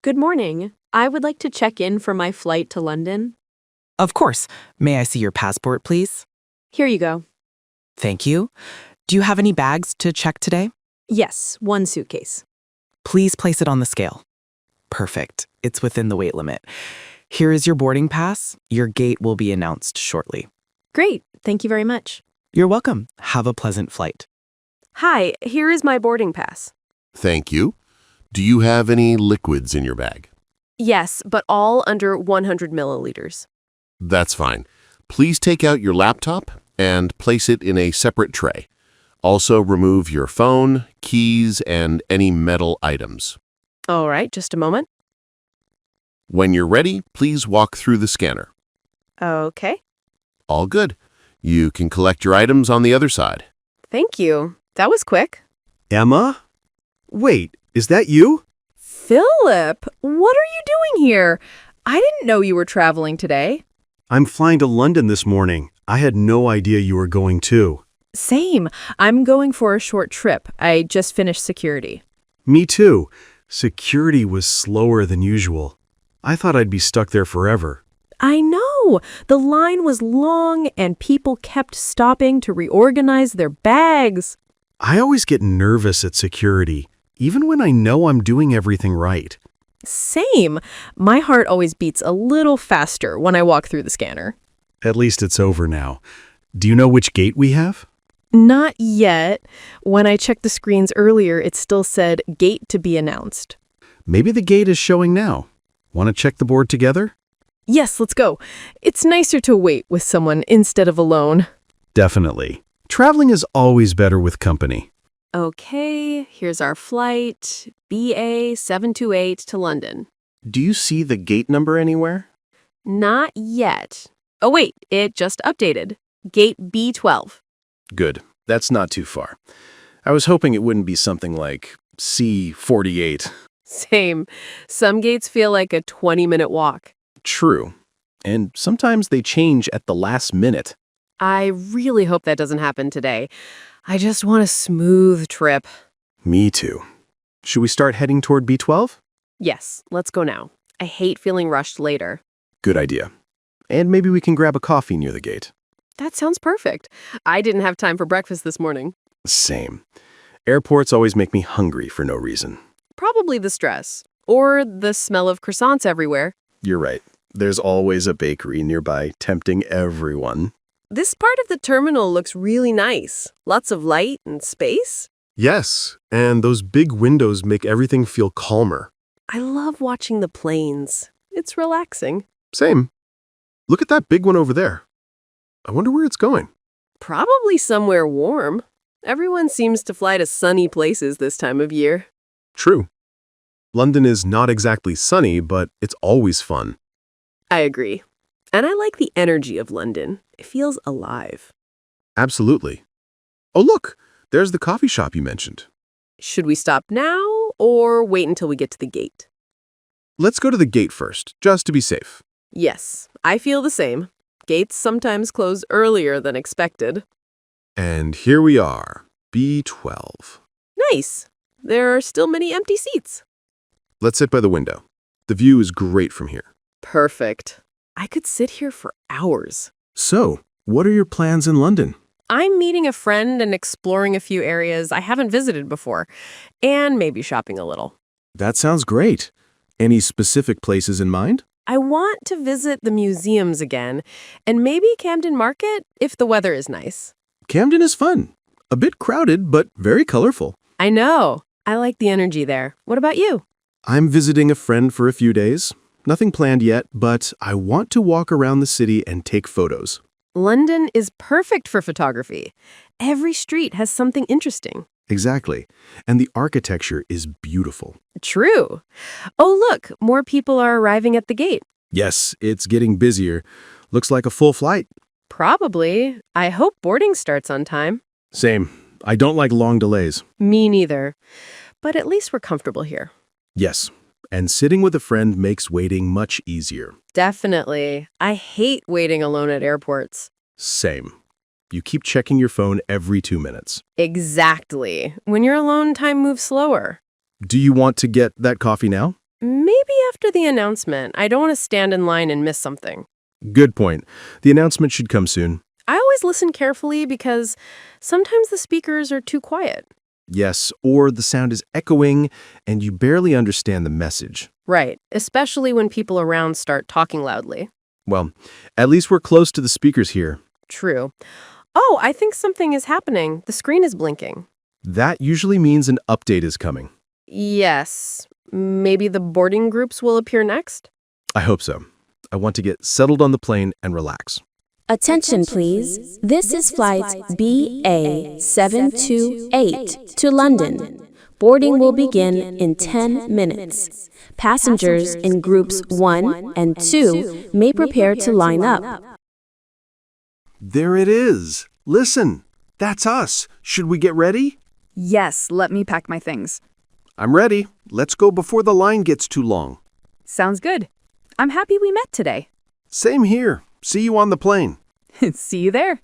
Good morning. I would like to check in for my flight to London. Of course. May I see your passport, please? Here you go. Thank you. Do you have any bags to check today? Yes, one suitcase. Please place it on the scale. Perfect. It's within the weight limit. Here is your boarding pass. Your gate will be announced shortly. Great. Thank you very much. You're welcome. Have a pleasant flight. Hi, here is my boarding pass. Thank you. Do you have any liquids in your bag? Yes, but all under 100 milliliters. That's fine. Please take out your laptop and place it in a separate tray. Also remove your phone, keys, and any metal items. All right, just a moment. When you're ready, please walk through the scanner. Okay. All good. You can collect your items on the other side. Thank you. That was quick. Emma? Wait, is that you? Philip, what are you doing here? I didn't know you were traveling today. I'm flying to London this morning. I had no idea you were going too. Same. I'm going for a short trip. I just finished security. Me too. Security was slower than usual. I thought I'd be stuck there forever. I know. The line was long and people kept stopping to reorganize their bags. I always get nervous at security, even when I know I'm doing everything right. Same. My heart always beats a little faster when I walk through the scanner. At least it's over now. Do you know which gate we have? Not yet. When I checked the screens earlier, it still said gate to be announced. Maybe the gate is showing now. Want to check the board together? Yes, let's go. It's nicer to wait with someone instead of alone. Definitely. Traveling is always better with company. Okay, here's our flight, BA 728 to London. Do you see the gate number anywhere? Not yet. Oh wait, it just updated. Gate B12. Good. That's not too far. I was hoping it wouldn't be something like C48. Same. Some gates feel like a 20-minute walk. True. And sometimes they change at the last minute. I really hope that doesn't happen today. I just want a smooth trip. Me too. Should we start heading toward B12? Yes, let's go now. I hate feeling rushed later. Good idea. And maybe we can grab a coffee near the gate. That sounds perfect. I didn't have time for breakfast this morning. Same. Airports always make me hungry for no reason. Probably the stress. Or the smell of croissants everywhere. You're right. There's always a bakery nearby, tempting everyone. This part of the terminal looks really nice. Lots of light and space. Yes, and those big windows make everything feel calmer. I love watching the planes. It's relaxing. Same. Look at that big one over there. I wonder where it's going. Probably somewhere warm. Everyone seems to fly to sunny places this time of year. True. London is not exactly sunny, but it's always fun. I agree. And I like the energy of London. It feels alive. Absolutely. Oh, look, there's the coffee shop you mentioned. Should we stop now or wait until we get to the gate? Let's go to the gate first, just to be safe. Yes, I feel the same. Gates sometimes close earlier than expected. And here we are, B12. Nice. There are still many empty seats. Let's sit by the window. The view is great from here. Perfect. I could sit here for hours. So, what are your plans in London? I'm meeting a friend and exploring a few areas I haven't visited before, and maybe shopping a little. That sounds great. Any specific places in mind? I want to visit the museums again, and maybe Camden Market if the weather is nice. Camden is fun. A bit crowded, but very colorful. I know. I like the energy there. What about you? I'm visiting a friend for a few days. Nothing planned yet, but I want to walk around the city and take photos. London is perfect for photography. Every street has something interesting. Exactly. And the architecture is beautiful. True. Oh, look, more people are arriving at the gate. Yes, it's getting busier. Looks like a full flight. Probably. I hope boarding starts on time. Same. I don't like long delays. Me neither. But at least we're comfortable here. Yes. And sitting with a friend makes waiting much easier. Definitely. I hate waiting alone at airports. Same. You keep checking your phone every 2 minutes. Exactly. When you're alone, time moves slower. Do you want to get that coffee now? Maybe after the announcement. I don't want to stand in line and miss something. Good point. The announcement should come soon. I always listen carefully because sometimes the speakers are too quiet. Yes, or the sound is echoing and you barely understand the message. Right, especially when people around start talking loudly. Well, at least we're close to the speakers here. True. Oh, I think something is happening. The screen is blinking. That usually means an update is coming. Yes. Maybe the boarding groups will appear next? I hope so. I want to get settled on the plane and relax. Attention, please. This is flight BA728 to London. Boarding will begin in 10 minutes. Passengers in groups 1 and 2 may prepare to line up. There it is. Listen, that's us. Should we get ready? Yes, let me pack my things. I'm ready. Let's go before the line gets too long. Sounds good. I'm happy we met today. Same here. See you on the plane. See you there.